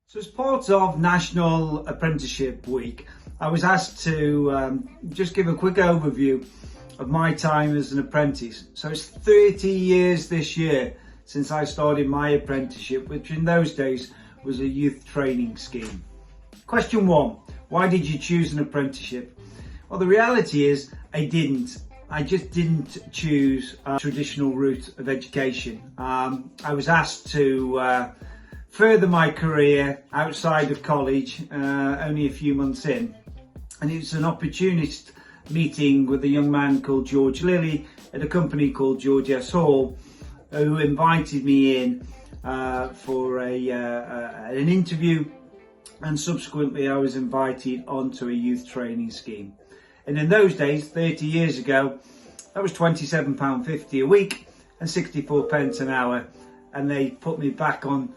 So as part of National Apprenticeship Week, I was asked to just give a quick overview of my time as an apprentice. So it's 30 years this year since I started my apprenticeship, which in those days was a youth training scheme. Question 1, why did you choose an apprenticeship? Well, the reality is I didn't. I just didn't choose a traditional route of education. I was asked to further my career outside of college only a few months in, and it was an opportunist meeting with a young man called George Lilly at a company called George S. Hall, who invited me in for an interview, and subsequently I was invited onto a youth training scheme. And in those days, 30 years ago, that was £27.50 a week and 64 pence an hour, and they put me back on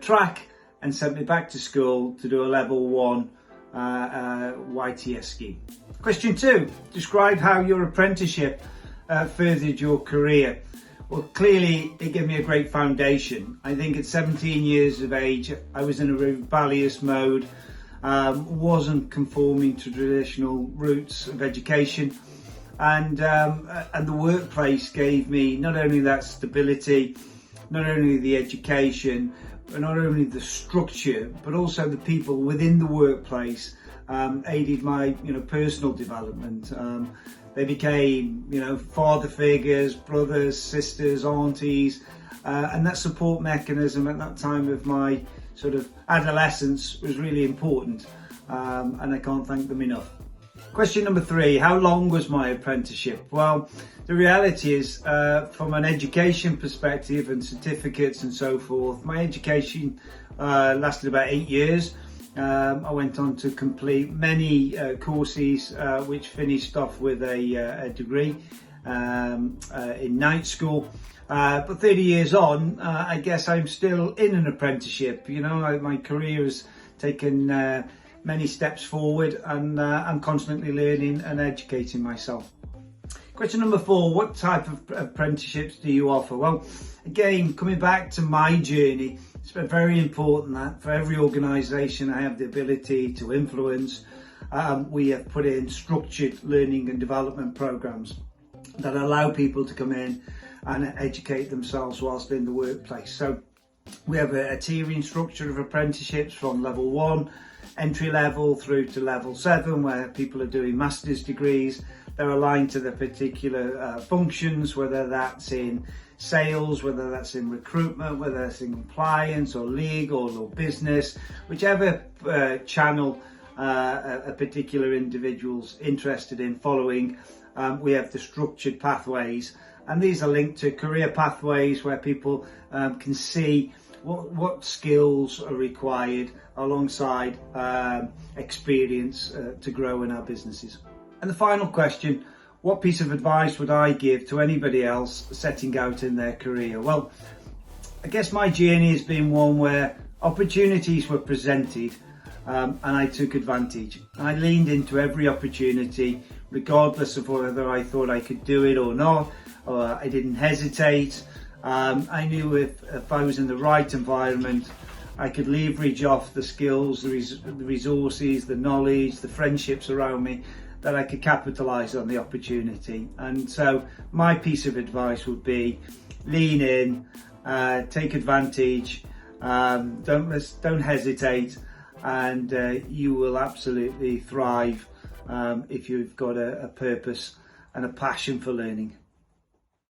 track and sent me back to school to do a level 1 YTS scheme. Question 2, describe how your apprenticeship furthered your career. Well, clearly it gave me a great foundation. I think at 17 years of age I was in a rebellious mode, wasn't conforming to traditional routes of education, and the workplace gave me not only that stability, not only the education, but not only the structure, but also the people within the workplace aided my personal development. They became father figures, brothers, sisters, aunties, and that support mechanism at that time of my sort of adolescence was really important, and I can't thank them enough. Question number 3, how long was my apprenticeship? Well, the reality is, from an education perspective and certificates and so forth, my education lasted about 8 years. I went on to complete many courses which finished off with a degree in night school. But 30 years on, I guess I'm still in an apprenticeship. My career has taken many steps forward, and I'm constantly learning and educating myself. Question number 4, what type of apprenticeships do you offer? Well, again, coming back to my journey, it's been very important that for every organisation I have the ability to influence, we have put in structured learning and development programmes that allow people to come in and educate themselves whilst in the workplace. So we have a tiering structure of apprenticeships from level 1, entry level, through to level 7, where people are doing master's degrees. They're aligned to the particular functions, whether that's in sales, whether that's in recruitment, whether that's in compliance or legal or business, whichever channel a particular individual's interested in following. We have the structured pathways, and these are linked to career pathways where people can see what skills are required alongside experience to grow in our businesses. And the final question, what piece of advice would I give to anybody else setting out in their career? Well, I guess my journey has been one where opportunities were presented, and I took advantage. I leaned into every opportunity, regardless of whether I thought I could do it or not, or I didn't hesitate. I knew if I was in the right environment, I could leverage off the skills, the resources, the knowledge, the friendships around me, that I could capitalise on the opportunity. And so my piece of advice would be lean in, take advantage, don't hesitate, and you will absolutely thrive if you've got a purpose and a passion for learning.